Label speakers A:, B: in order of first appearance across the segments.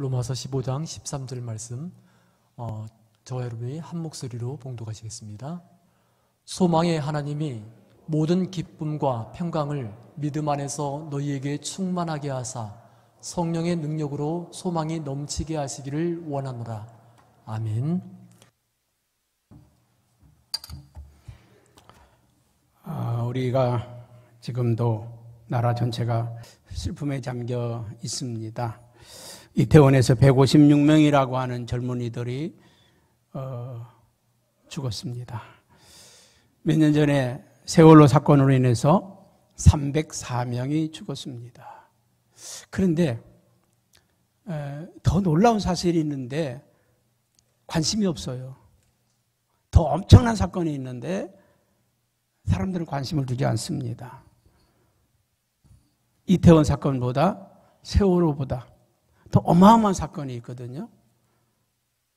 A: 로마서 15장 13절 말씀 저와 여러분이 한 목소리로 봉독하시겠습니다. 소망의 하나님이 모든 기쁨과 평강을 믿음 안에서 너희에게 충만하게 하사 성령의 능력으로 소망이 넘치게 하시기를 원하노라. 아멘.
B: 우리가 지금도 나라 전체가 슬픔에 잠겨 있습니다. 이태원에서 156명이라고 하는 젊은이들이 죽었습니다. 몇 년 전에 세월호 사건으로 인해서 304명이 죽었습니다. 그런데 더 놀라운 사실이 있는데 관심이 없어요. 더 엄청난 사건이 있는데 사람들은 관심을 두지 않습니다. 이태원 사건보다 세월호보다 더 어마어마한 사건이 있거든요.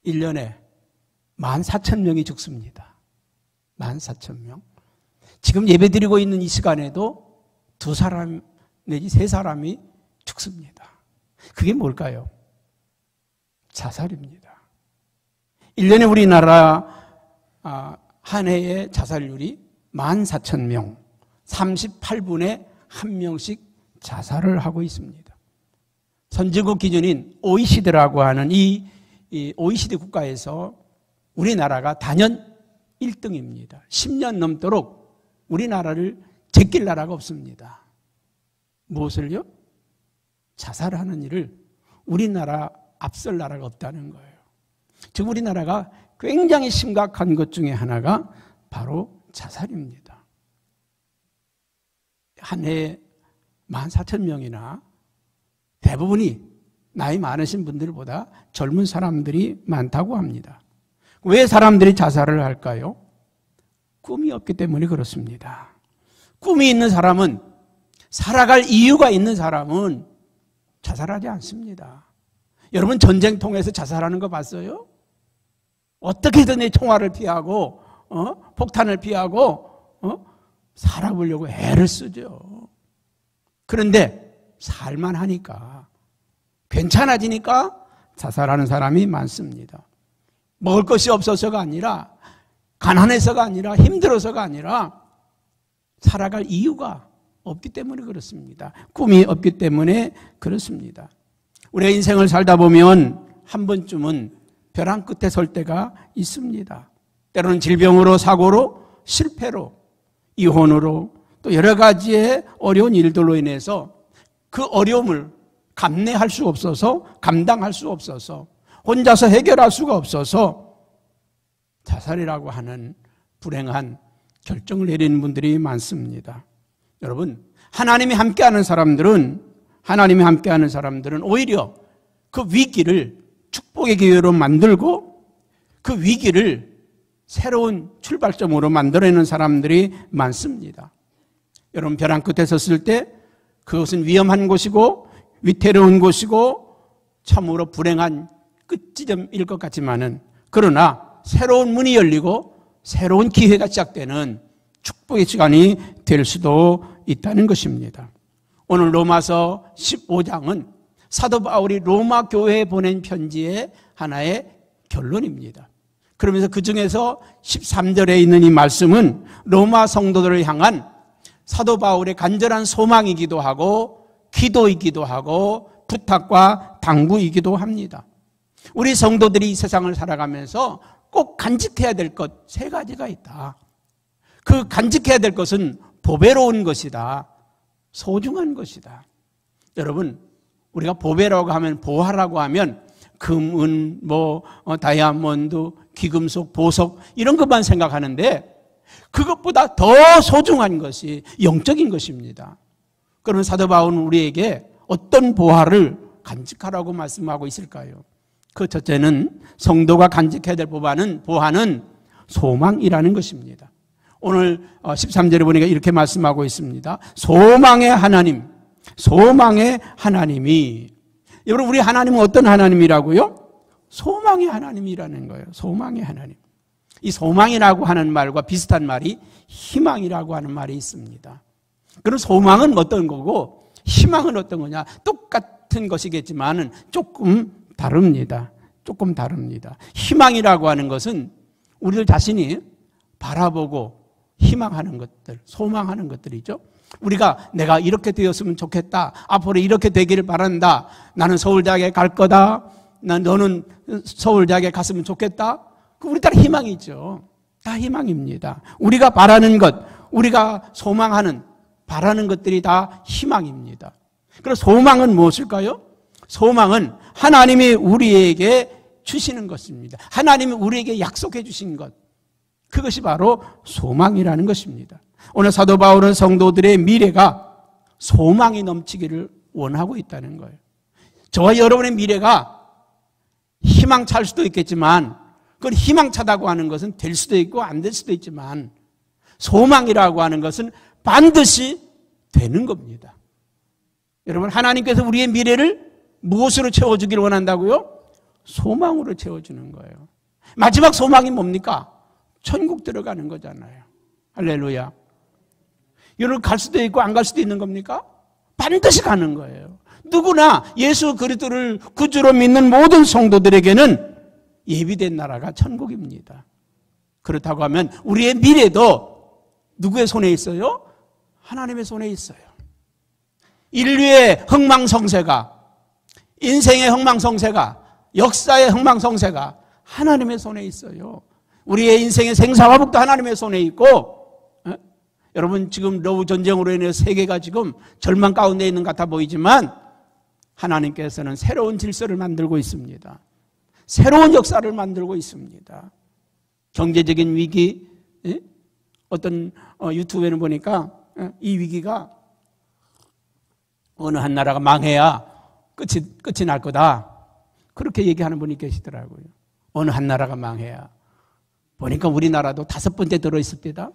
B: 1년에 14,000명이 죽습니다. 14,000명. 지금 예배드리고 있는 이 시간에도 2사람 내지 3사람이 죽습니다. 그게 뭘까요? 자살입니다. 1년에 우리나라 한 해의 자살률이 14,000명, 38분에 1명씩 자살을 하고 있습니다. 선진국 기준인 OECD라고 하는 이 OECD 국가에서 우리나라가 단연 1등입니다. 10년 넘도록 우리나라를 제낄 나라가 없습니다. 무엇을요? 자살하는 일을 우리나라 앞설 나라가 없다는 거예요. 지금 우리나라가 굉장히 심각한 것 중에 하나가 바로 자살입니다. 한 해에 14,000명이나 대부분이 나이 많으신 분들보다 젊은 사람들이 많다고 합니다. 왜 사람들이 자살을 할까요? 꿈이 없기 때문에 그렇습니다. 꿈이 있는 사람은, 살아갈 이유가 있는 사람은 자살하지 않습니다. 여러분 전쟁통에서 자살하는 거 봤어요? 어떻게든 총알을 피하고 폭탄을 피하고 살아보려고 애를 쓰죠. 그런데 살만하니까, 괜찮아지니까 자살하는 사람이 많습니다. 먹을 것이 없어서가 아니라, 가난해서가 아니라, 힘들어서가 아니라 살아갈 이유가 없기 때문에 그렇습니다. 꿈이 없기 때문에 그렇습니다. 우리의 인생을 살다 보면 한 번쯤은 벼랑 끝에 설 때가 있습니다. 때로는 질병으로, 사고로, 실패로, 이혼으로, 또 여러 가지의 어려운 일들로 인해서 그 어려움을 감내할 수 없어서, 감당할 수 없어서, 혼자서 해결할 수가 없어서 자살이라고 하는 불행한 결정을 내리는 분들이 많습니다. 여러분, 하나님이 함께하는 사람들은 오히려 그 위기를 축복의 기회로 만들고 그 위기를 새로운 출발점으로 만들어내는 사람들이 많습니다. 여러분, 벼랑 끝에 섰을 때 그것은 위험한 곳이고 위태로운 곳이고 참으로 불행한 끝지점일 것 같지만은, 그러나 새로운 문이 열리고 새로운 기회가 시작되는 축복의 시간이 될 수도 있다는 것입니다. 오늘 로마서 15장은 사도 바울이 로마 교회에 보낸 편지의 하나의 결론입니다. 그러면서 그 중에서 13절에 있는 이 말씀은 로마 성도들을 향한 사도 바울의 간절한 소망이기도 하고 기도이기도 하고 부탁과 당부이기도 합니다. 우리 성도들이 이 세상을 살아가면서 꼭 간직해야 될 것 3가지가 있다. 그 간직해야 될 것은 보배로운 것이다. 소중한 것이다. 여러분, 우리가 보배라고 하면, 보화라고 하면 금, 은, 다이아몬드, 귀금속, 보석 이런 것만 생각하는데 그것보다 더 소중한 것이 영적인 것입니다. 그러면 사도 바울은 우리에게 어떤 보화를 간직하라고 말씀하고 있을까요? 그 첫째는 성도가 간직해야 될 보화는 소망이라는 것입니다. 오늘 13절에 보니까 이렇게 말씀하고 있습니다. 소망의 하나님이, 여러분, 우리 하나님은 어떤 하나님이라고요? 소망의 하나님이라는 거예요. 소망의 하나님. 이 소망이라고 하는 말과 비슷한 말이 희망이라고 하는 말이 있습니다. 그럼 소망은 어떤 거고 희망은 어떤 거냐? 똑같은 것이겠지만 조금 다릅니다. 조금 다릅니다. 희망이라고 하는 것은 우리들 자신이 바라보고 희망하는 것들, 소망하는 것들이죠. 우리가 내가 이렇게 되었으면 좋겠다. 앞으로 이렇게 되기를 바란다. 나는 서울대학에 갈 거다. 너는 서울대학에 갔으면 좋겠다. 그 우리 다 희망이죠. 다 희망입니다. 우리가 바라는 것, 우리가 소망하는, 바라는 것들이 다 희망입니다. 그래서 소망은 무엇일까요? 소망은 하나님이 우리에게 주시는 것입니다. 하나님이 우리에게 약속해 주신 것. 그것이 바로 소망이라는 것입니다. 오늘 사도 바울은 성도들의 미래가 소망이 넘치기를 원하고 있다는 거예요. 저와 여러분의 미래가 희망차일 수도 있겠지만 그걸 희망차다고 하는 것은 될 수도 있고 안 될 수도 있지만 소망이라고 하는 것은 반드시 되는 겁니다. 여러분, 하나님께서 우리의 미래를 무엇으로 채워주기를 원한다고요? 소망으로 채워주는 거예요. 마지막 소망이 뭡니까? 천국 들어가는 거잖아요. 할렐루야. 여러분, 갈 수도 있고 안 갈 수도 있는 겁니까? 반드시 가는 거예요. 누구나 예수 그리스도를 구주로 믿는 모든 성도들에게는 예비된 나라가 천국입니다. 그렇다고 하면 우리의 미래도 누구의 손에 있어요? 하나님의 손에 있어요. 인류의 흥망성쇠가, 인생의 흥망성쇠가, 역사의 흥망성쇠가 하나님의 손에 있어요. 우리의 인생의 생사화복도 하나님의 손에 있고, 여러분 지금 러브 전쟁으로 인해 세계가 지금 절망 가운데 있는 것 같아 보이지만 하나님께서는 새로운 질서를 만들고 있습니다. 새로운 역사를 만들고 있습니다. 경제적인 위기, 어떤 유튜브에는 보니까 이 위기가 어느 한 나라가 망해야 끝이 날 거다. 그렇게 얘기하는 분이 계시더라고요. 어느 한 나라가 망해야. 보니까 우리나라도 5번째 들어있을 때다.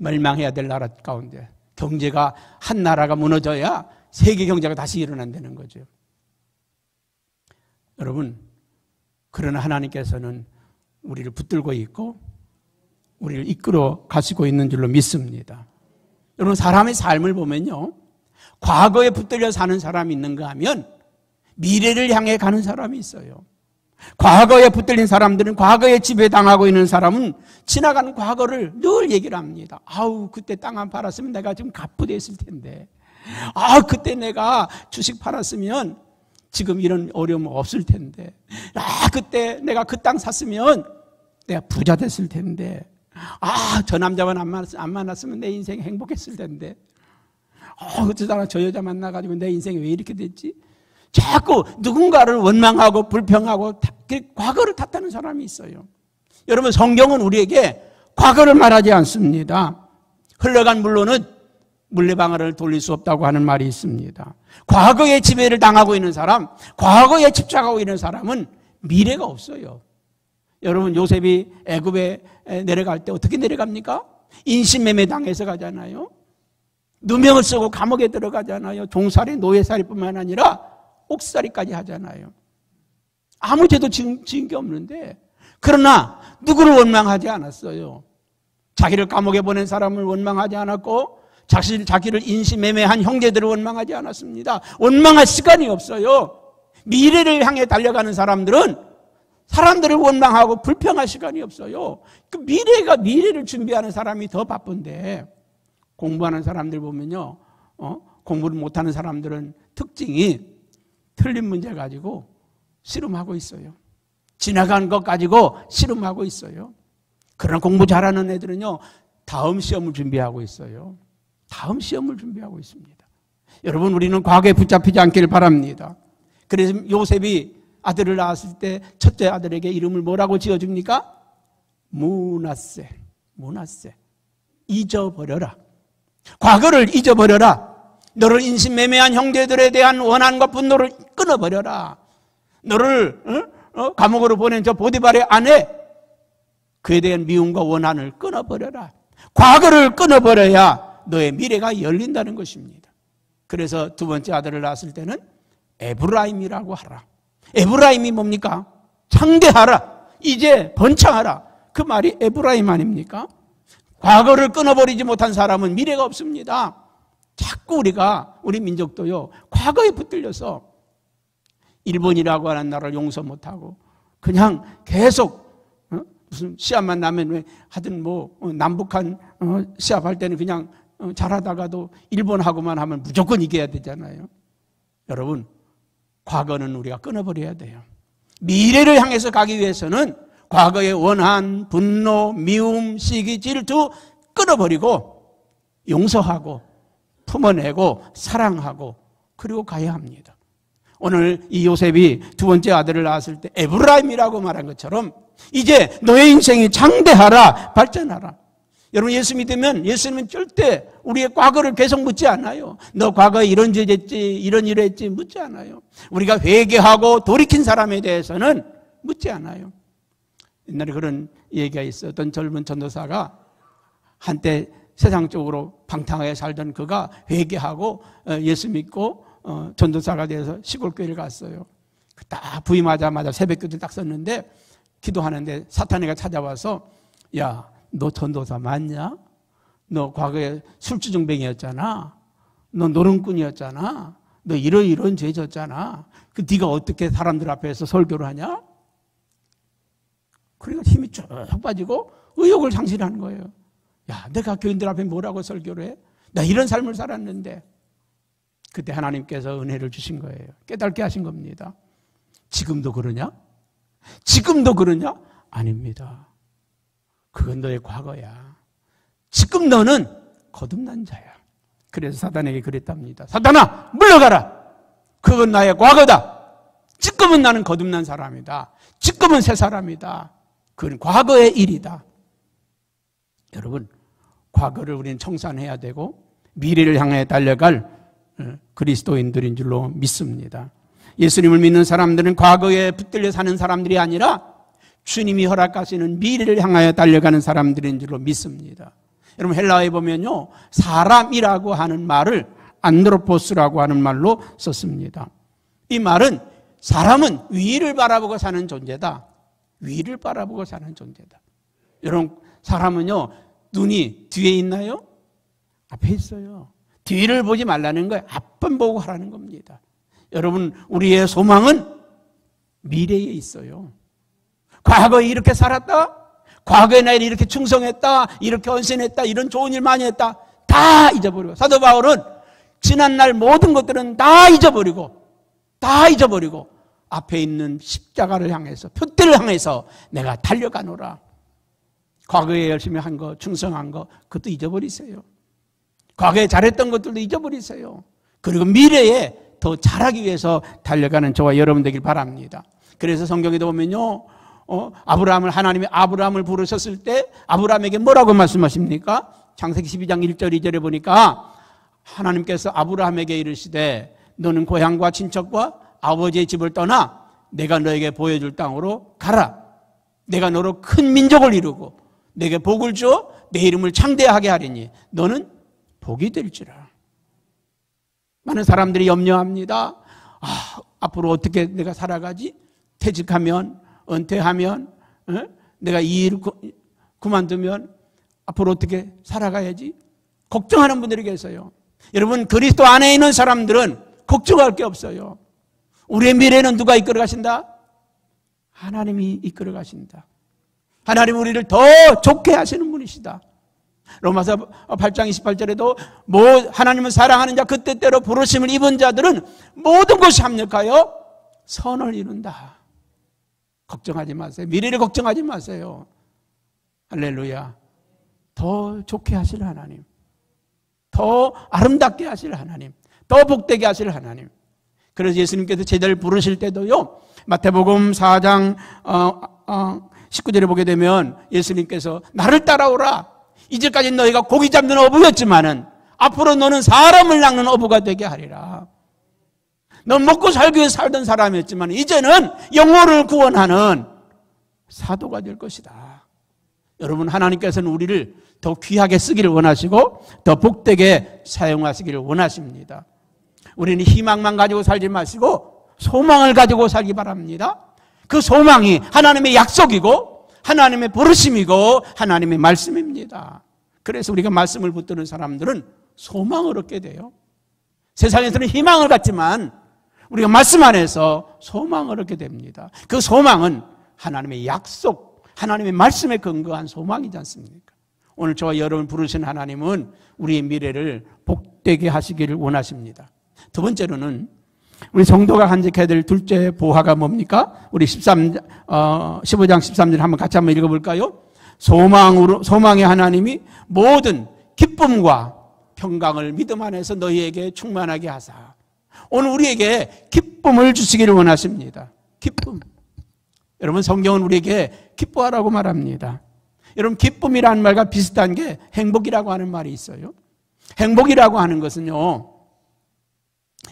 B: 멸망해야 될 나라 가운데 경제가 한 나라가 무너져야 세계 경제가 다시 일어난다는 거죠. 여러분, 그러나 하나님께서는 우리를 붙들고 있고 우리를 이끌어 가시고 있는 줄로 믿습니다. 여러분, 사람의 삶을 보면요, 과거에 붙들려 사는 사람이 있는가 하면 미래를 향해 가는 사람이 있어요. 과거에 붙들린 사람들은, 과거에 지배당하고 있는 사람은 지나가는 과거를 늘 얘기를 합니다. 아우, 그때 땅 안 팔았으면 내가 지금 갑부됐을 텐데. 아, 그때 내가 주식 팔았으면 지금 이런 어려움 없을 텐데. 아, 그때 내가 그 땅 샀으면 내가 부자 됐을 텐데. 아, 저 남자만 안 만났으면 내 인생이 행복했을 텐데. 저 여자 만나가지고 내 인생이 왜 이렇게 됐지? 자꾸 누군가를 원망하고 불평하고 과거를 탓하는 사람이 있어요. 여러분, 성경은 우리에게 과거를 말하지 않습니다. 흘러간 물로는 물레방아를 돌릴 수 없다고 하는 말이 있습니다. 과거에 지배를 당하고 있는 사람, 과거에 집착하고 있는 사람은 미래가 없어요. 여러분, 요셉이 애굽에 내려갈 때 어떻게 내려갑니까? 인신매매 당해서 가잖아요. 누명을 쓰고 감옥에 들어가잖아요. 종살이, 노예살이뿐만 아니라 옥살이까지 하잖아요. 아무 죄도 지은 게 없는데, 그러나 누구를 원망하지 않았어요. 자기를 감옥에 보낸 사람을 원망하지 않았고, 자기를 인신매매한 형제들을 원망하지 않았습니다. 원망할 시간이 없어요. 미래를 향해 달려가는 사람들은 사람들을 원망하고 불평할 시간이 없어요. 그 미래를 준비하는 사람이 더 바쁜데, 공부하는 사람들 보면요, 공부를 못하는 사람들은 특징이 틀린 문제 가지고 씨름하고 있어요. 지나간 것 가지고 씨름하고 있어요. 그러나 공부 잘하는 애들은요, 다음 시험을 준비하고 있어요. 다음 시험을 준비하고 있습니다. 여러분, 우리는 과거에 붙잡히지 않기를 바랍니다. 그래서 요셉이 아들을 낳았을 때 첫째 아들에게 이름을 뭐라고 지어줍니까? 므낫세. 잊어버려라. 과거를 잊어버려라. 너를 인신매매한 형제들에 대한 원한과 분노를 끊어버려라. 너를 감옥으로 보낸 저 보디발의 아내, 그에 대한 미움과 원한을 끊어버려라. 과거를 끊어버려야 너의 미래가 열린다는 것입니다. 그래서 두 번째 아들을 낳았을 때는 에브라임이라고 하라. 에브라임이 뭡니까? 창대하라. 이제 번창하라. 그 말이 에브라임 아닙니까? 과거를 끊어버리지 못한 사람은 미래가 없습니다. 자꾸 우리 민족도요, 과거에 붙들려서 일본이라고 하는 나라를 용서 못하고 그냥 계속 무슨 시합만 나면 왜 하든 남북한 시합할 때는 그냥 잘하다가도 일본하고만 하면 무조건 이겨야 되잖아요. 여러분, 과거는 우리가 끊어버려야 돼요. 미래를 향해서 가기 위해서는 과거의 원한, 분노, 미움, 시기, 질투 끊어버리고 용서하고 품어내고 사랑하고 그리고 가야 합니다. 오늘 이 요셉이 두 번째 아들을 낳았을 때 에브라임이라고 말한 것처럼 이제 너의 인생이 장대하라, 발전하라. 여러분, 예수 믿으면 예수님은 절대 우리의 과거를 계속 묻지 않아요. 너 과거에 이런 죄 했지, 이런 일 했지 묻지 않아요. 우리가 회개하고 돌이킨 사람에 대해서는 묻지 않아요. 옛날에 그런 얘기가 있어요. 어떤 젊은 전도사가 한때 세상적으로 방탕하게 살던 그가 회개하고 예수 믿고 전도사가 돼서 시골교회를 갔어요. 딱 부임하자마자 새벽기도를 딱 썼는데 기도하는데 사탄이가 찾아와서 야, 너 전도사 맞냐? 너 과거에 술주정뱅이였잖아. 너 노름꾼이었잖아. 너 이런 죄 졌잖아. 그 네가 어떻게 사람들 앞에서 설교를 하냐? 그러니까 힘이 쭉 빠지고 의욕을 상실하는 거예요. 야, 내가 교인들 앞에 뭐라고 설교를 해? 나 이런 삶을 살았는데. 그때 하나님께서 은혜를 주신 거예요. 깨닫게 하신 겁니다. 지금도 그러냐? 지금도 그러냐? 아닙니다. 그건 너의 과거야. 지금 너는 거듭난 자야. 그래서 사단에게 그랬답니다. 사단아, 물러가라. 그건 나의 과거다. 지금은 나는 거듭난 사람이다. 지금은 새 사람이다. 그건 과거의 일이다. 여러분, 과거를 우리는 청산해야 되고 미래를 향해 달려갈 그리스도인들인 줄로 믿습니다. 예수님을 믿는 사람들은 과거에 붙들려 사는 사람들이 아니라 주님이 허락하시는 미래를 향하여 달려가는 사람들인 줄로 믿습니다. 여러분, 헬라어에 보면요, 사람이라고 하는 말을 안드로포스라고 하는 말로 썼습니다. 이 말은 사람은 위를 바라보고 사는 존재다. 위를 바라보고 사는 존재다. 여러분, 사람은요, 눈이 뒤에 있나요? 앞에 있어요. 뒤를 보지 말라는 거예요. 앞만 보고 하라는 겁니다. 여러분, 우리의 소망은 미래에 있어요. 과거에 이렇게 살았다, 과거에 나 이렇게 충성했다, 이렇게 헌신했다, 이런 좋은 일 많이 했다, 다 잊어버리고, 사도 바울은 지난날 모든 것들은 다 잊어버리고 앞에 있는 십자가를 향해서, 표대를 향해서 내가 달려가노라. 과거에 열심히 한 거, 충성한 거, 그것도 잊어버리세요. 과거에 잘했던 것들도 잊어버리세요. 그리고 미래에 더 잘하기 위해서 달려가는 저와 여러분 되길 바랍니다. 그래서 성경에도 보면요, 하나님이 아브라함을 부르셨을 때 아브라함에게 뭐라고 말씀하십니까? 창세기 12장 1절 2절에 보니까 하나님께서 아브라함에게 이르시되 너는 고향과 친척과 아버지의 집을 떠나 내가 너에게 보여줄 땅으로 가라. 내가 너로 큰 민족을 이루고 내게 복을 주어 내 이름을 창대하게 하리니 너는 복이 될지라. 많은 사람들이 염려합니다. 앞으로 어떻게 내가 살아가지? 퇴직하면, 은퇴하면, 내가 이 일을 그만두면 앞으로 어떻게 살아가야지? 걱정하는 분들이 계세요. 여러분, 그리스도 안에 있는 사람들은 걱정할 게 없어요. 우리의 미래는 누가 이끌어 가신다? 하나님이 이끌어 가신다. 하나님 우리를 더 좋게 하시는 분이시다. 로마서 8장 28절에도 하나님은 사랑하는 자 그 뜻대로 부르심을 입은 자들은 모든 것이 합력하여 선을 이룬다. 걱정하지 마세요. 미래를 걱정하지 마세요. 할렐루야. 더 좋게 하실 하나님, 더 아름답게 하실 하나님, 더 복되게 하실 하나님. 그래서 예수님께서 제자를 부르실 때도요, 마태복음 4장 19절에 보게 되면 예수님께서 나를 따라오라. 이제까지 너희가 고기 잡는 어부였지만은 앞으로 너는 사람을 낚는 어부가 되게 하리라. 넌 먹고 살기 위해 살던 사람이었지만 이제는 영혼을 구원하는 사도가 될 것이다. 여러분, 하나님께서는 우리를 더 귀하게 쓰기를 원하시고 더 복되게 사용하시기를 원하십니다. 우리는 희망만 가지고 살지 마시고 소망을 가지고 살기 바랍니다. 그 소망이 하나님의 약속이고 하나님의 부르심이고 하나님의 말씀입니다. 그래서 우리가 말씀을 붙드는 사람들은 소망을 얻게 돼요. 세상에서는 희망을 갖지만 우리가 말씀 안에서 소망을 얻게 됩니다. 그 소망은 하나님의 약속, 하나님의 말씀에 근거한 소망이지 않습니까? 오늘 저와 여러분 부르신 하나님은 우리의 미래를 복되게 하시기를 원하십니다. 두 번째로는 우리 성도가 간직해야 될 둘째 보화가 뭡니까? 우리 15장 13절 한번 같이 한번 읽어볼까요? 소망의 하나님이 모든 기쁨과 평강을 믿음 안에서 너희에게 충만하게 하사. 오늘 우리에게 기쁨을 주시기를 원하십니다. 기쁨. 여러분, 성경은 우리에게 기뻐하라고 말합니다. 여러분, 기쁨이라는 말과 비슷한 게 행복이라고 하는 말이 있어요. 행복이라고 하는 것은요,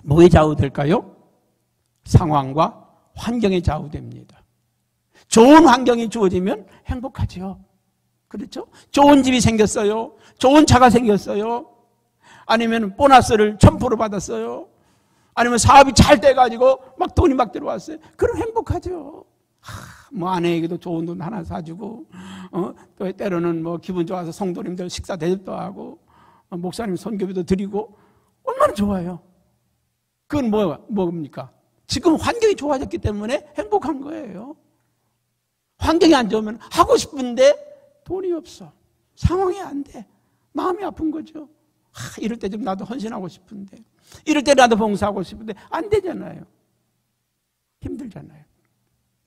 B: 뭐에 좌우될까요? 상황과 환경에 좌우됩니다. 좋은 환경이 주어지면 행복하죠. 그렇죠? 좋은 집이 생겼어요. 좋은 차가 생겼어요. 아니면 보너스를 1000% 받았어요. 아니면 사업이 잘 돼가지고 막 돈이 막 들어왔어요. 그럼 행복하죠. 뭐 아내에게도 좋은 돈 하나 사주고, 또 때로는 뭐 기분 좋아서 성도님들 식사 대접도 하고, 목사님 선교비도 드리고, 얼마나 좋아요. 그건 뭡니까? 지금 환경이 좋아졌기 때문에 행복한 거예요. 환경이 안 좋으면 하고 싶은데 돈이 없어. 상황이 안 돼. 마음이 아픈 거죠. 이럴 때 좀 나도 헌신하고 싶은데, 이럴 때 나도 봉사하고 싶은데 안 되잖아요. 힘들잖아요.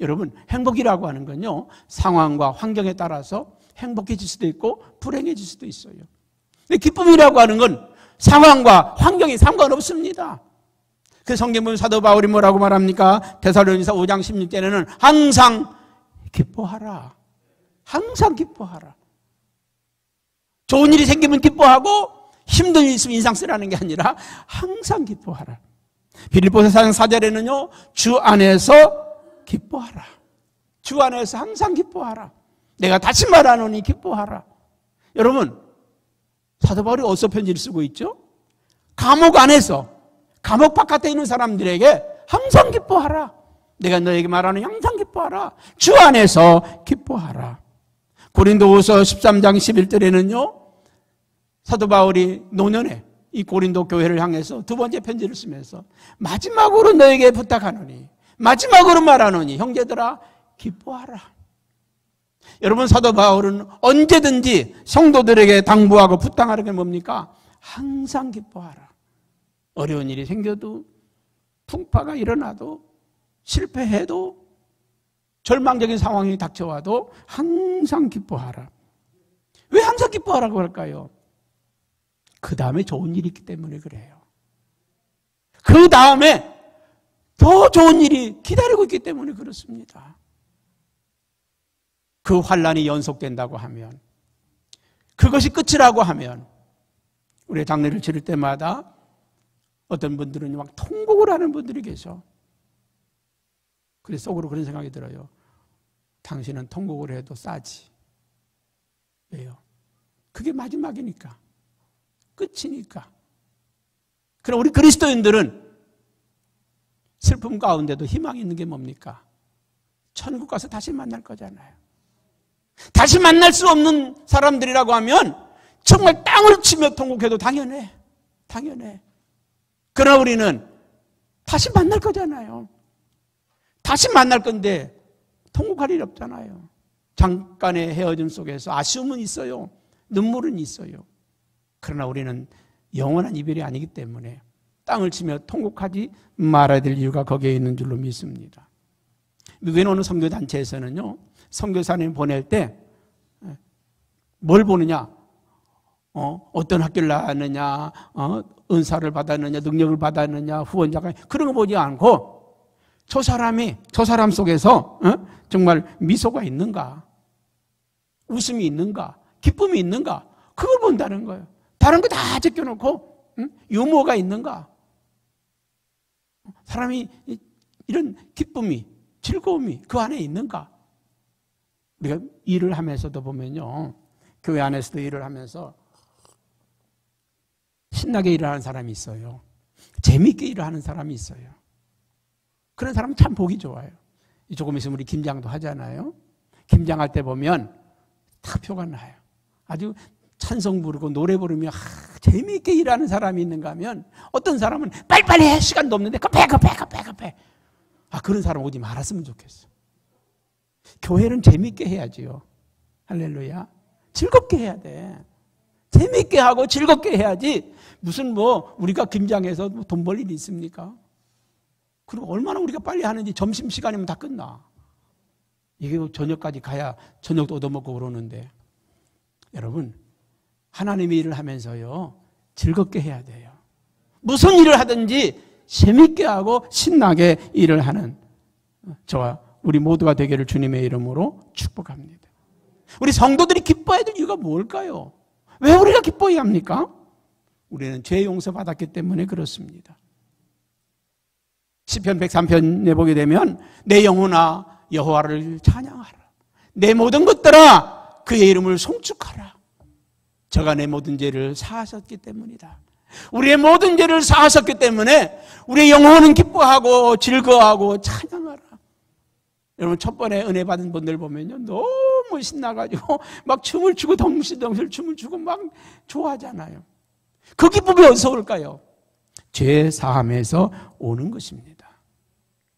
B: 여러분, 행복이라고 하는 건요, 상황과 환경에 따라서 행복해질 수도 있고 불행해질 수도 있어요. 근데 기쁨이라고 하는 건 상황과 환경이 상관없습니다. 그 성경 보면 사도 바울이 뭐라고 말합니까? 데살로니가서 5장 16절에는 항상 기뻐하라. 항상 기뻐하라. 좋은 일이 생기면 기뻐하고 힘든 일이 있으면 인상 쓰라는 게 아니라 항상 기뻐하라. 빌립보서 4장 4절에는요, 주 안에서 기뻐하라. 주 안에서 항상 기뻐하라. 내가 다시 말하노니 기뻐하라. 여러분, 사도 바울이 어디서 편지를 쓰고 있죠? 감옥 안에서, 감옥 바깥에 있는 사람들에게 항상 기뻐하라. 내가 너에게 말하노니 항상 기뻐하라. 주 안에서 기뻐하라. 고린도후서 13장 11절에는요, 사도 바울이 노년에 이 고린도 교회를 향해서 두 번째 편지를 쓰면서 마지막으로 너에게 부탁하노니, 마지막으로 말하노니 형제들아 기뻐하라. 여러분, 사도 바울은 언제든지 성도들에게 당부하고 부탁하는 게 뭡니까? 항상 기뻐하라. 어려운 일이 생겨도, 풍파가 일어나도, 실패해도, 절망적인 상황이 닥쳐와도 항상 기뻐하라. 왜 항상 기뻐하라고 할까요? 그 다음에 좋은 일이 있기 때문에 그래요. 그 다음에 더 좋은 일이 기다리고 있기 때문에 그렇습니다. 그 환난이 연속된다고 하면, 그것이 끝이라고 하면, 우리 장례를 치를 때마다 어떤 분들은 막 통곡을 하는 분들이 계셔. 그래서 속으로 그런 생각이 들어요. 당신은 통곡을 해도 싸지. 왜요? 그게 마지막이니까. 끝이니까. 그럼 우리 그리스도인들은 슬픔 가운데도 희망이 있는 게 뭡니까? 천국 가서 다시 만날 거잖아요. 다시 만날 수 없는 사람들이라고 하면 정말 땅을 치며 통곡해도 당연해. 당연해. 그러나 우리는 다시 만날 거잖아요. 다시 만날 건데 통곡할 일 없잖아요. 잠깐의 헤어짐 속에서 아쉬움은 있어요. 눈물은 있어요. 그러나 우리는 영원한 이별이 아니기 때문에 땅을 치며 통곡하지 말아야 될 이유가 거기에 있는 줄로 믿습니다. 미국에 어느 선교단체에서는요, 선교사님 보낼 때 뭘 보느냐? 어떤 학교를 나왔느냐, 은사를 받았느냐, 능력을 받았느냐, 후원자가, 그런 거 보지 않고 저 사람 속에서 정말 미소가 있는가, 웃음이 있는가, 기쁨이 있는가, 그걸 본다는 거예요. 다른 거 다 제껴놓고 유머가 있는가, 사람이 이런 기쁨이, 즐거움이 그 안에 있는가. 우리가 일을 하면서도 보면요, 교회 안에서도 일을 하면서 신나게 일을 하는 사람이 있어요. 재미있게 일을 하는 사람이 있어요. 그런 사람은 참 보기 좋아요. 조금 있으면 우리 김장도 하잖아요. 김장할 때 보면 다 표가 나요. 아주 찬송 부르고 노래 부르며 재미있게 일하는 사람이 있는가 하면 어떤 사람은 빨리빨리 해, 시간도 없는데 급해. 그런 사람 오지 말았으면 좋겠어. 교회는 재미있게 해야지요. 할렐루야. 즐겁게 해야 돼. 재미있게 하고 즐겁게 해야지. 무슨 우리가 김장해서 돈 벌 일이 있습니까? 그리고 얼마나 우리가 빨리 하는지 점심시간이면 다 끝나. 이게 저녁까지 가야 저녁도 얻어먹고 그러는데, 여러분, 하나님의 일을 하면서요, 즐겁게 해야 돼요. 무슨 일을 하든지 재밌게 하고 신나게 일을 하는 저와 우리 모두가 되기를 주님의 이름으로 축복합니다. 우리 성도들이 기뻐해야 될 이유가 뭘까요? 왜 우리가 기뻐해야 합니까? 우리는 죄 용서 받았기 때문에 그렇습니다. 시편 103편에 보게 되면 내 영혼아 여호와를 찬양하라. 내 모든 것들아 그의 이름을 송축하라. 저가 내 모든 죄를 사하셨기 때문이다. 우리의 모든 죄를 사하셨기 때문에 우리의 영혼은 기뻐하고 즐거워하고 찬양하라. 여러분, 첫 번에 은혜 받은 분들 보면요, 너무 신나가지고 막 춤을 추고 덩실덩실 춤을 추고 막 좋아하잖아요. 그 기쁨이 어디서 올까요? 죄 사함에서 오는 것입니다.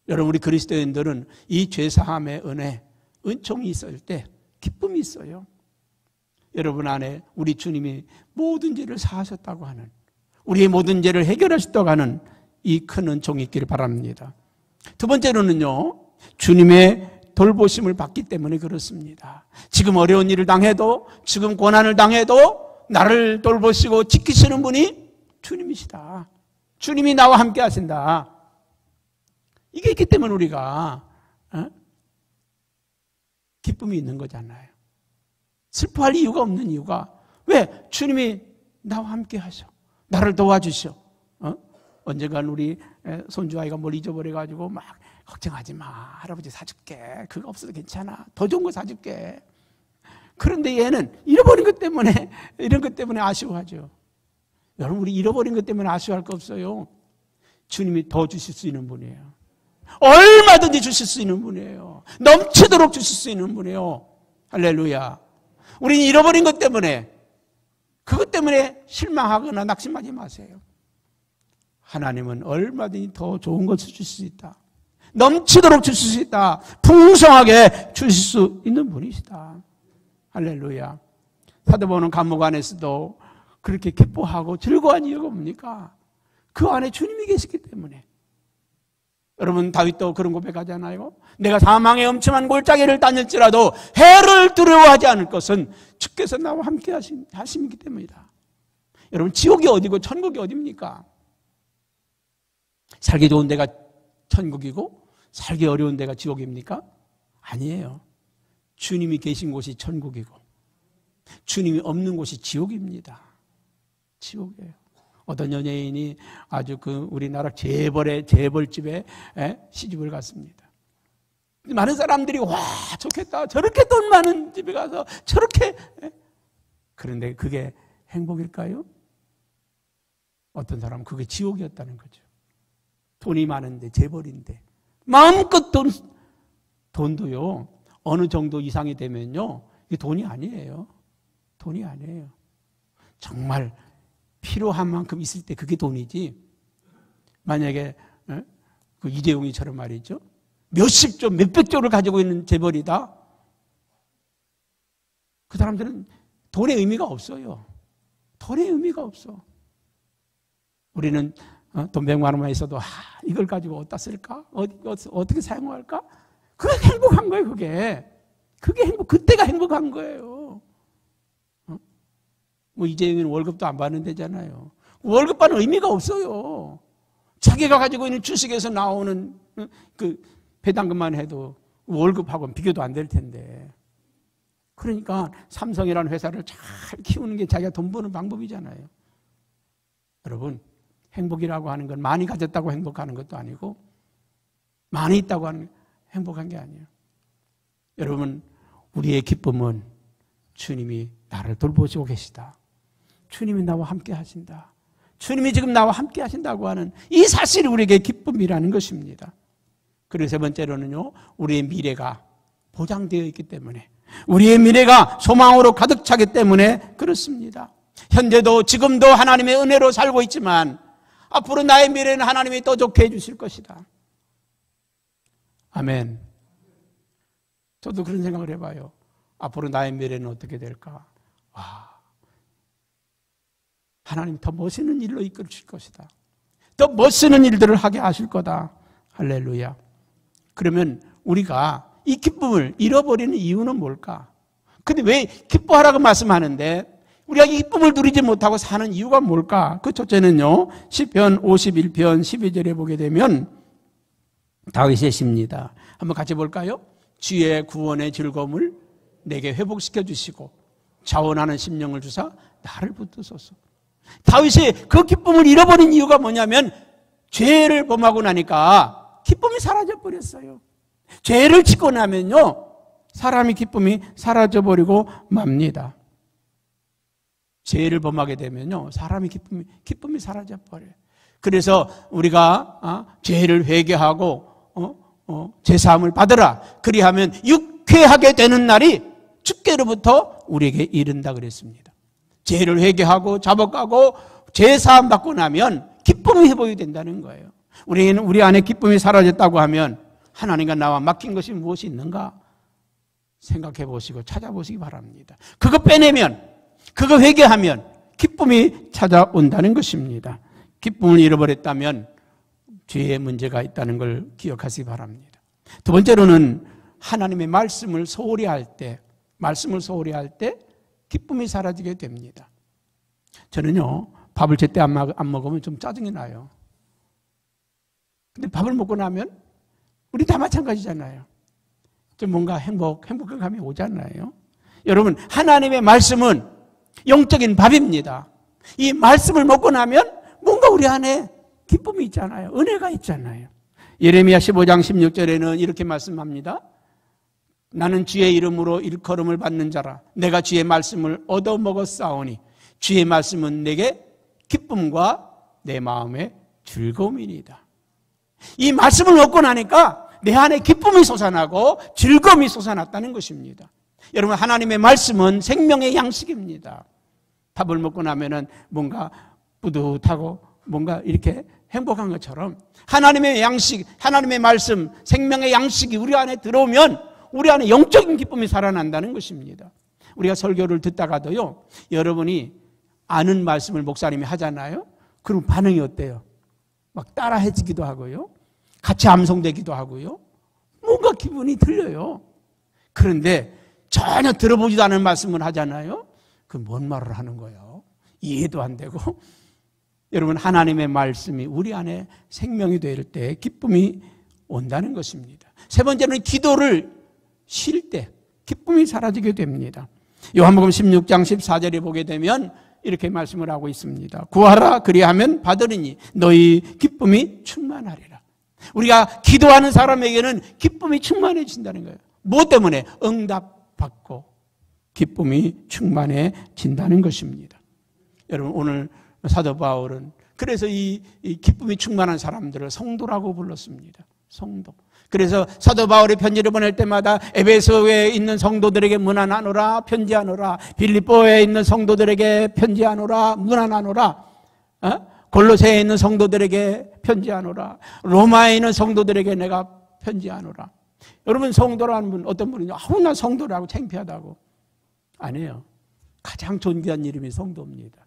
B: 여러분, 우리 그리스도인들은 이 죄 사함의 은혜, 은총이 있을 때 기쁨이 있어요. 여러분 안에 우리 주님이 모든 죄를 사하셨다고 하는, 우리의 모든 죄를 해결하셨다고 하는 이 큰 은총이 있기를 바랍니다. 두 번째로는요, 주님의 돌보심을 받기 때문에 그렇습니다. 지금 어려운 일을 당해도, 지금 고난을 당해도 나를 돌보시고 지키시는 분이 주님이시다. 주님이 나와 함께 하신다. 이게 있기 때문에 우리가 기쁨이 있는 거잖아요. 슬퍼할 이유가 없는 이유가, 왜? 주님이 나와 함께 하셔. 나를 도와주셔. 언젠간 우리 손주아이가 뭘 잊어버려가지고 막 걱정하지 마. 할아버지 사줄게. 그거 없어도 괜찮아. 더 좋은 거 사줄게. 그런데 얘는 잃어버린 것 때문에, 이런 것 때문에 아쉬워하죠. 여러분, 우리 잃어버린 것 때문에 아쉬워할 거 없어요. 주님이 더 주실 수 있는 분이에요. 얼마든지 주실 수 있는 분이에요. 넘치도록 주실 수 있는 분이에요. 할렐루야. 우리는 잃어버린 것 때문에, 그것 때문에 실망하거나 낙심하지 마세요. 하나님은 얼마든지 더 좋은 것을 주실 수 있다. 넘치도록 주실 수 있다. 풍성하게 주실 수 있는 분이시다. 할렐루야. 사도바울은 감옥 안에서도 그렇게 기뻐하고 즐거워한 이유가 뭡니까? 그 안에 주님이 계시기 때문에. 여러분, 다윗도 그런 고백하잖아요. 내가 사망의 엄청난 골짜기를 다닐지라도 해를 두려워하지 않을 것은 주께서 나와 함께 하심이기 때문이다. 여러분, 지옥이 어디고 천국이 어디입니까? 살기 좋은 데가 천국이고 살기 어려운 데가 지옥입니까? 아니에요. 주님이 계신 곳이 천국이고 주님이 없는 곳이 지옥입니다. 지옥이에요. 어떤 연예인이 아주 우리나라 재벌집에 시집을 갔습니다. 많은 사람들이 와 좋겠다, 저렇게 돈 많은 집에 가서 저렇게, 그런데 그게 행복일까요? 어떤 사람은 그게 지옥이었다는 거죠. 돈이 많은데, 재벌인데 마음껏 돈도요 어느 정도 이상이 되면요 이게 돈이 아니에요. 돈이 아니에요. 정말 필요한 만큼 있을 때 그게 돈이지. 만약에 그 이재용이처럼 말이죠, 몇십조 몇백조를 가지고 있는 재벌이다, 그 사람들은 돈의 의미가 없어요. 돈의 의미가 없어. 우리는 돈 100만 원만 있어도 이걸 가지고 어디다 쓸까? 어떻게 사용할까? 그게 행복한 거예요. 그게 그때가 행복한 거예요. 뭐 이재용이는 월급도 안 받는 데잖아요. 월급 받는 의미가 없어요. 자기가 가지고 있는 주식에서 나오는 그 배당금만 해도 월급하고는 비교도 안 될 텐데. 그러니까 삼성이라는 회사를 잘 키우는 게 자기가 돈 버는 방법이잖아요. 여러분, 행복이라고 하는 건 많이 가졌다고 행복하는 것도 아니고 많이 있다고 하는 행복한 게 아니에요. 여러분, 우리의 기쁨은 주님이 나를 돌보시고 계시다. 주님이 나와 함께 하신다. 주님이 지금 나와 함께 하신다고 하는 이 사실이 우리에게 기쁨이라는 것입니다. 그리고 세 번째로는요, 우리의 미래가 보장되어 있기 때문에, 우리의 미래가 소망으로 가득 차기 때문에 그렇습니다. 현재도 지금도 하나님의 은혜로 살고 있지만 앞으로 나의 미래는 하나님이 더 좋게 해주실 것이다. 아멘. 저도 그런 생각을 해봐요. 앞으로 나의 미래는 어떻게 될까? 하나님 더 멋있는 일로 이끌어 주실 것이다. 더 멋있는 일들을 하게 하실 거다. 할렐루야. 그러면 우리가 이 기쁨을 잃어버리는 이유는 뭘까? 근데 왜 기뻐하라고 말씀하는데 우리가 이 기쁨을 누리지 못하고 사는 이유가 뭘까? 그 첫째는요, 시편 51편 12절에 보게 되면 다윗의 시입니다. 한번 같이 볼까요? 주의 구원의 즐거움을 내게 회복시켜 주시고 자원하는 심령을 주사 나를 붙드소서. 다윗이 그 기쁨을 잃어버린 이유가 뭐냐면 죄를 범하고 나니까 기쁨이 사라져 버렸어요. 죄를 짓고 나면요, 사람의 기쁨이 사라져 버리고 맙니다. 죄를 범하게 되면요, 사람의 기쁨이 사라져 버려요. 그래서 우리가 죄를 회개하고 죄사함을 받으라. 그리하면 유쾌하게 되는 날이 주께로부터 우리에게 이른다 그랬습니다. 죄를 회개하고 잡아가고 죄사함 받고 나면 기쁨이 회복이 된다는 거예요. 우리 안에 기쁨이 사라졌다고 하면 하나님과 나와 막힌 것이 무엇이 있는가 생각해 보시고 찾아보시기 바랍니다. 그거 빼내면, 그거 회개하면 기쁨이 찾아온다는 것입니다. 기쁨을 잃어버렸다면 죄의 문제가 있다는 걸 기억하시기 바랍니다. 두 번째로는 하나님의 말씀을 소홀히 할 때 기쁨이 사라지게 됩니다. 저는요, 밥을 제때 안 먹으면 좀 짜증이 나요. 근데 밥을 먹고 나면 우리 다 마찬가지잖아요. 좀 뭔가 행복한 감이 오잖아요. 여러분, 하나님의 말씀은 영적인 밥입니다. 이 말씀을 먹고 나면 뭔가 우리 안에 기쁨이 있잖아요. 은혜가 있잖아요. 예레미야 15장 16절에는 이렇게 말씀합니다. 나는 주의 이름으로 일컬음을 받는 자라. 내가 주의 말씀을 얻어먹었사오니 주의 말씀은 내게 기쁨과 내 마음의 즐거움이니이다. 이 말씀을 먹고 나니까 내 안에 기쁨이 솟아나고 즐거움이 솟아났다는 것입니다. 여러분, 하나님의 말씀은 생명의 양식입니다. 밥을 먹고 나면은 뭔가 뿌듯하고 뭔가 이렇게 행복한 것처럼 하나님의 양식, 하나님의 말씀, 생명의 양식이 우리 안에 들어오면 우리 안에 영적인 기쁨이 살아난다는 것입니다. 우리가 설교를 듣다가도요, 여러분이 아는 말씀을 목사님이 하잖아요. 그럼 반응이 어때요? 막 따라해지기도 하고요, 같이 암송되기도 하고요, 뭔가 기분이 들려요. 그런데 전혀 들어보지도 않은 말씀을 하잖아요. 그 뭔 말을 하는 거예요? 이해도 안 되고. 여러분, 하나님의 말씀이 우리 안에 생명이 될 때 기쁨이 온다는 것입니다. 세 번째는 기도를 쉴 때 기쁨이 사라지게 됩니다. 요한복음 16장 14절에 보게 되면 이렇게 말씀을 하고 있습니다. 구하라 그리하면 받으리니 너희 기쁨이 충만하리라. 우리가 기도하는 사람에게는 기쁨이 충만해진다는 거예요. 무엇 때문에? 응답받고 기쁨이 충만해진다는 것입니다. 여러분, 오늘 사도 바울은 그래서 이 기쁨이 충만한 사람들을 성도라고 불렀습니다. 성도. 그래서 사도 바울이 편지를 보낼 때마다 에베소에 있는 성도들에게 문안하노라, 편지하노라, 빌립보에 있는 성도들에게 편지하노라, 문안하노라, 골로새에 있는 성도들에게 편지하노라, 로마에 있는 성도들에게 내가 편지하노라. 여러분, 성도라는 분 어떤 분이냐? 난 성도라고 창피하다고. 아니에요. 가장 존귀한 이름이 성도입니다.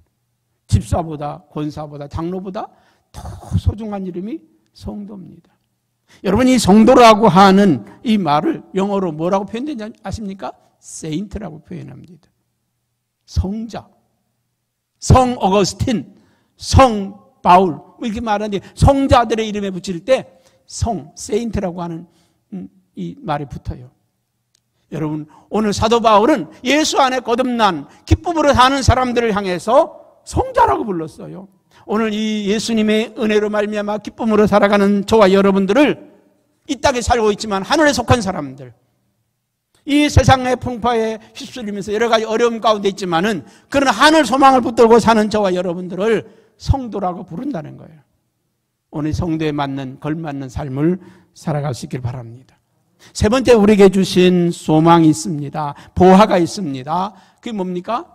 B: 집사보다, 권사보다, 장로보다 더 소중한 이름이 성도입니다. 여러분, 이 성도라고 하는 이 말을 영어로 뭐라고 표현되는지 아십니까? 세인트라고 표현합니다. 성자, 성 어거스틴, 성 바울 이렇게 말하는데 성자들의 이름에 붙일 때 성, 세인트라고 하는 이 말이 붙어요. 여러분, 오늘 사도 바울은 예수 안에 거듭난 기쁨으로 사는 사람들을 향해서 성자라고 불렀어요. 오늘 이 예수님의 은혜로 말미암아 기쁨으로 살아가는 저와 여러분들을 이 땅에 살고 있지만 하늘에 속한 사람들, 이 세상의 풍파에 휩쓸리면서 여러 가지 어려움 가운데 있지만은 그런 하늘 소망을 붙들고 사는 저와 여러분들을 성도라고 부른다는 거예요. 오늘 성도에 맞는 걸맞는 삶을 살아갈 수 있길 바랍니다. 세 번째 우리에게 주신 소망이 있습니다. 보화가 있습니다. 그게 뭡니까?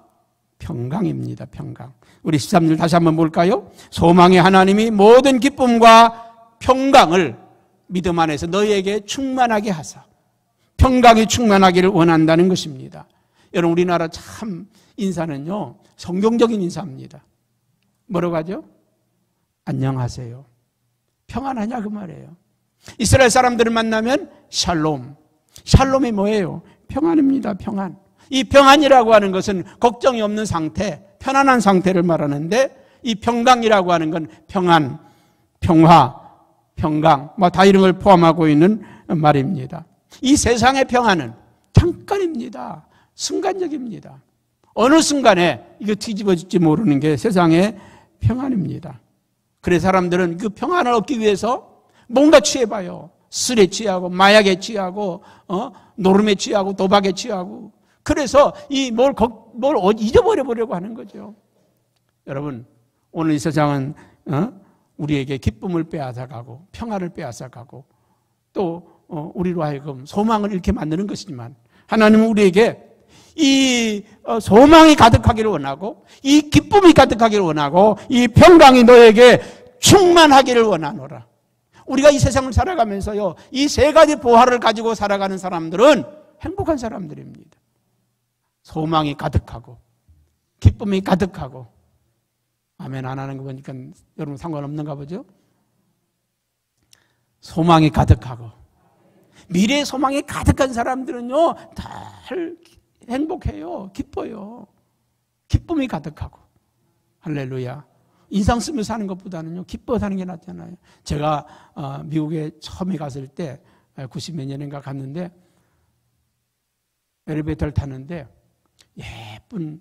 B: 평강입니다. 평강. 우리 13절 다시 한번 볼까요? 소망의 하나님이 모든 기쁨과 평강을 믿음 안에서 너희에게 충만하게 하사 평강이 충만하기를 원한다는 것입니다. 여러분 우리나라 참 인사는요 성경적인 인사입니다. 뭐라고 하죠? 안녕하세요. 평안하냐 그 말이에요. 이스라엘 사람들을 만나면 샬롬. 샬롬이 뭐예요? 평안입니다. 평안. 이 평안이라고 하는 것은 걱정이 없는 상태, 편안한 상태를 말하는데 이 평강이라고 하는 건 평안, 평화, 평강 다 이런 걸 포함하고 있는 말입니다. 이 세상의 평안은 잠깐입니다. 순간적입니다. 어느 순간에 이거 뒤집어질지 모르는 게 세상의 평안입니다. 그래서 사람들은 그 평안을 얻기 위해서 뭔가 취해봐요. 술에 취하고 마약에 취하고 노름에 취하고 도박에 취하고 그래서 뭘 잊어버려 보려고 하는 거죠. 여러분 오늘 이 세상은 우리에게 기쁨을 빼앗아가고 평안을 빼앗아가고 또 우리로 하여금 소망을 잃게 만드는 것이지만 하나님은 우리에게 이 소망이 가득하기를 원하고 이 기쁨이 가득하기를 원하고 이 평강이 너에게 충만하기를 원하노라. 우리가 이 세상을 살아가면서요 이 세 가지 보화를 가지고 살아가는 사람들은 행복한 사람들입니다. 소망이 가득하고 기쁨이 가득하고 아멘 안 하는 거 보니까 여러분 상관없는가 보죠? 소망이 가득하고 미래의 소망이 가득한 사람들은요 늘 행복해요. 기뻐요. 기쁨이 가득하고 할렐루야. 인상 쓰면서 사는 것보다는요 기뻐 사는 게 낫잖아요. 제가 미국에 처음에 갔을 때 90몇 년인가 갔는데 엘리베이터를 탔는데 예쁜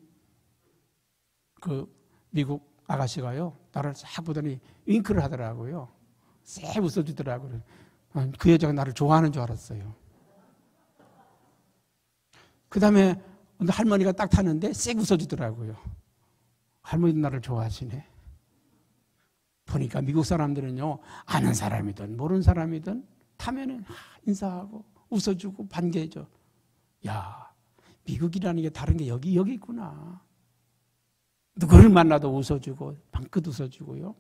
B: 그 미국 아가씨가요 나를 싹 보더니 윙크를 하더라고요. 쎄 웃어주더라고요. 그 여자가 나를 좋아하는 줄 알았어요. 그 다음에 할머니가 딱 탔는데 쎄 웃어주더라고요. 할머니도 나를 좋아하시네. 보니까 미국 사람들은요 아는 사람이든 모르는 사람이든 타면은 인사하고 웃어주고 반겨줘. 야 미국이라는 게 다른 게 여기 있구나. 누구를 만나도 웃어주고 방긋 웃어주고요.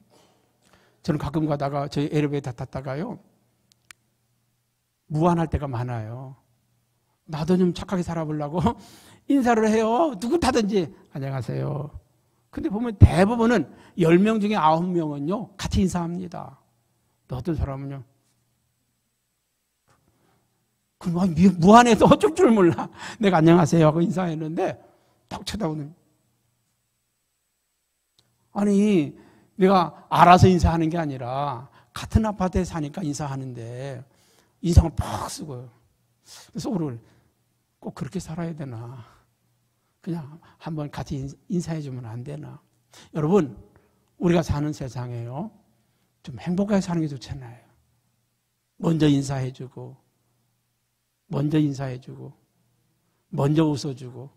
B: 저는 가끔 가다가 저희 엘리베이터 탔다가요 무안할 때가 많아요. 나도 좀 착하게 살아보려고 인사를 해요. 누구 타든지 안녕하세요. 근데 보면 대부분은 10명 중에 9명은요 같이 인사합니다. 또 어떤 사람은요 무안해도 어쩔 줄 몰라. 내가 안녕하세요 하고 인사했는데 딱 쳐다보는. 아니 내가 알아서 인사하는 게 아니라 같은 아파트에 사니까 인사하는데 인상을 팍 쓰고요. 그래서 오늘 꼭 그렇게 살아야 되나? 그냥 한번 같이 인사해 주면 안 되나? 여러분 우리가 사는 세상에요 좀 행복하게 사는 게 좋잖아요. 먼저 인사해 주고 먼저 웃어주고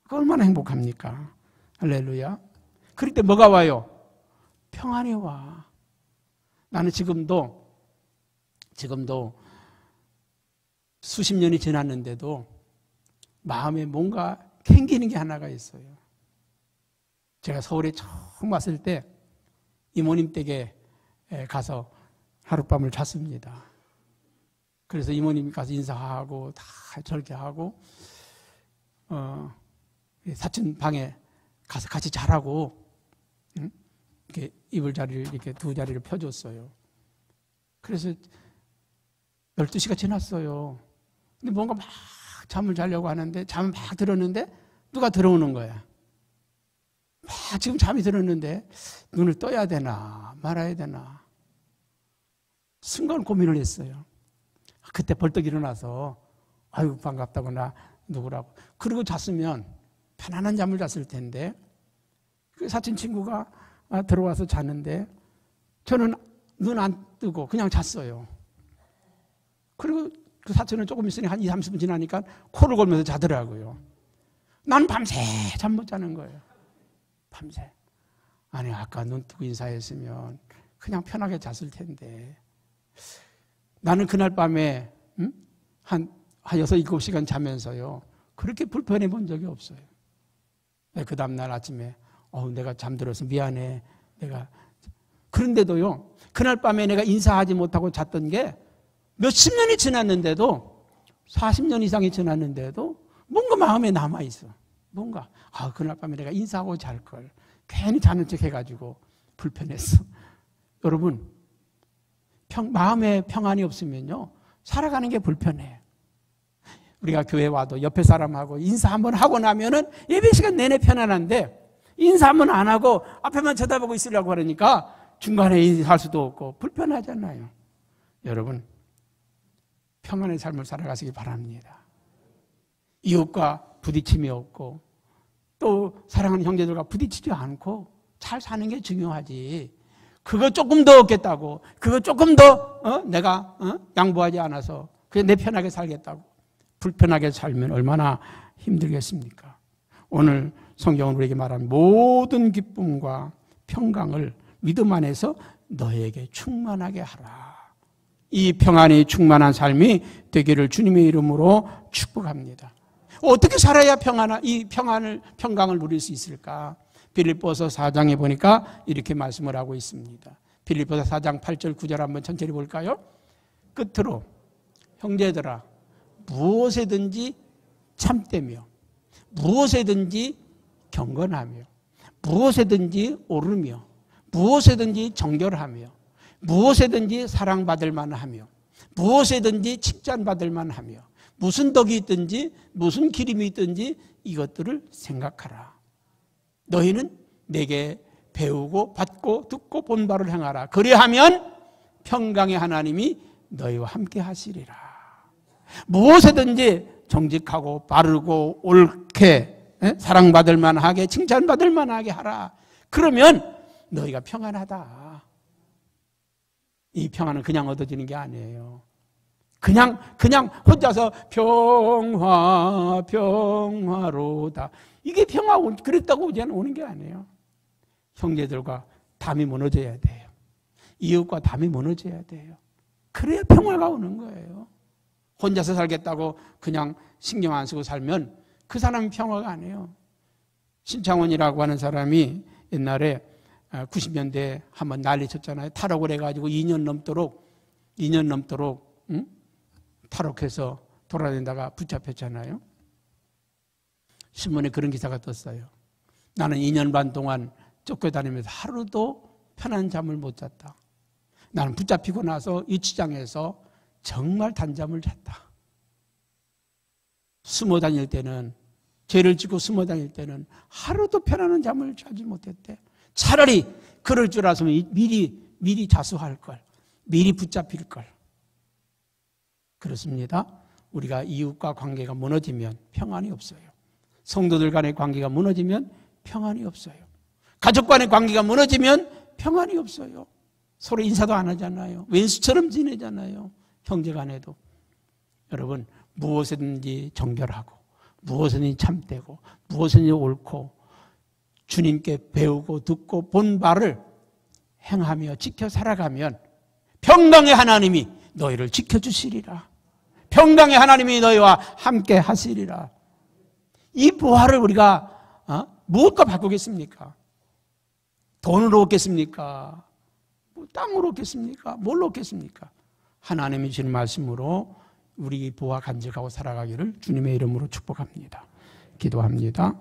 B: 그 얼마나 행복합니까? 할렐루야. 그럴 때 뭐가 와요? 평안이 와. 나는 지금도 수십 년이 지났는데도 마음에 뭔가 캥기는 게 하나가 있어요. 제가 서울에 처음 왔을 때 이모님 댁에 가서 하룻밤을 잤습니다. 그래서 이모님이 가서 인사하고 다 절개하고 사촌 방에 가서 같이 자라고 이렇게 이불 자리를 이렇게 두 자리를 펴줬어요. 그래서 12시가 지났어요. 근데 뭔가 막 잠을 자려고 하는데 잠을 막 들었는데 누가 들어오는 거야. 막 지금 잠이 들었는데 눈을 떠야 되나 말아야 되나 순간 고민을 했어요. 그때 벌떡 일어나서 아유 반갑다고 나 누구라고 그러고 잤으면 편안한 잠을 잤을 텐데 그 사촌 친구가 들어와서 잤는데 저는 눈 안 뜨고 그냥 잤어요. 그리고 그 사촌은 조금 있으니 한 20-30분 지나니까 코를 골면서 자더라고요. 난 밤새 잠 못 자는 거예요. 밤새. 아니 아까 눈 뜨고 인사했으면 그냥 편하게 잤을 텐데 나는 그날 밤에 한 6, 7시간 자면서요. 그렇게 불편해 본 적이 없어요. 그 다음날 아침에 내가 잠들어서 미안해. 그런데도요. 그날 밤에 내가 인사하지 못하고 잤던 게 몇십 년이 지났는데도 40년 이상이 지났는데도 뭔가 마음에 남아있어. 뭔가 그날 밤에 내가 인사하고 잘걸. 괜히 자는 척 해가지고 불편했어. 여러분 마음에 평안이 없으면요. 살아가는 게 불편해. 우리가 교회 와도 옆에 사람하고 인사 한번 하고 나면은 예배 시간 내내 편안한데 인사 한번 안 하고 앞에만 쳐다보고 있으려고 하니까 중간에 인사할 수도 없고 불편하잖아요. 여러분 평안의 삶을 살아가시기 바랍니다. 이웃과 부딪힘이 없고 또 사랑하는 형제들과 부딪히지 않고 잘 사는 게 중요하지. 그거 조금 더 얻겠다고, 그거 조금 더 내가 양보하지 않아서 그냥 내 편하게 살겠다고 불편하게 살면 얼마나 힘들겠습니까? 오늘 성경은 우리에게 말한 모든 기쁨과 평강을 믿음 안에서 너에게 충만하게 하라. 이 평안이 충만한 삶이 되기를 주님의 이름으로 축복합니다. 어떻게 살아야 평강을 누릴 수 있을까? 빌립보서 4장에 보니까 이렇게 말씀을 하고 있습니다. 빌립보서 4장 8절 9절 한번 천천히 볼까요? 끝으로 형제들아 무엇에든지 참되며 무엇에든지 경건하며 무엇에든지 오르며 무엇에든지 정결하며 무엇에든지 사랑받을 만하며 무엇에든지 칭찬받을 만하며 무슨 덕이 있든지 무슨 기림이 있든지 이것들을 생각하라. 너희는 내게 배우고 받고 듣고 본 바를 행하라. 그리하면 평강의 하나님이 너희와 함께 하시리라. 무엇에든지 정직하고 바르고 옳게 사랑받을 만하게 칭찬받을 만하게 하라. 그러면 너희가 평안하다. 이 평안은 그냥 얻어지는 게 아니에요. 그냥 혼자서 평화로다. 이게 평화 그랬다고 오는 게 아니에요. 형제들과 담이 무너져야 돼요. 이웃과 담이 무너져야 돼요. 그래야 평화가 오는 거예요. 혼자서 살겠다고 그냥 신경 안 쓰고 살면 그 사람은 평화가 아니에요. 신창원이라고 하는 사람이 옛날에 90년대에 한번 난리 쳤잖아요. 탈옥을 해가지고 2년 넘도록 탈옥해서 돌아다니다가 붙잡혔잖아요. 신문에 그런 기사가 떴어요. 나는 2년 반 동안 쫓겨다니면서 하루도 편한 잠을 못 잤다. 나는 붙잡히고 나서 유치장에서 정말 단잠을 잤다. 숨어 다닐 때는, 죄를 짓고 숨어 다닐 때는 하루도 편안한 잠을 자지 못했대. 차라리 그럴 줄 알았으면 미리 자수할 걸, 미리 붙잡힐 걸. 그렇습니다. 우리가 이웃과 관계가 무너지면 평안이 없어요. 성도들 간의 관계가 무너지면 평안이 없어요. 가족 간의 관계가 무너지면 평안이 없어요. 서로 인사도 안 하잖아요. 왼수처럼 지내잖아요. 형제 간에도. 여러분, 무엇이든지 정결하고 무엇이든지 참되고 무엇이든지 옳고 주님께 배우고 듣고 본 바를 행하며 지켜 살아가면 평강의 하나님이 너희를 지켜주시리라. 평강의 하나님이 너희와 함께 하시리라. 이 보화를 우리가 무엇과 바꾸겠습니까? 돈으로 얻겠습니까? 땅으로 얻겠습니까? 뭘로 얻겠습니까? 하나님이 주신 말씀으로 우리 보화 간직하고 살아가기를 주님의 이름으로 축복합니다. 기도합니다.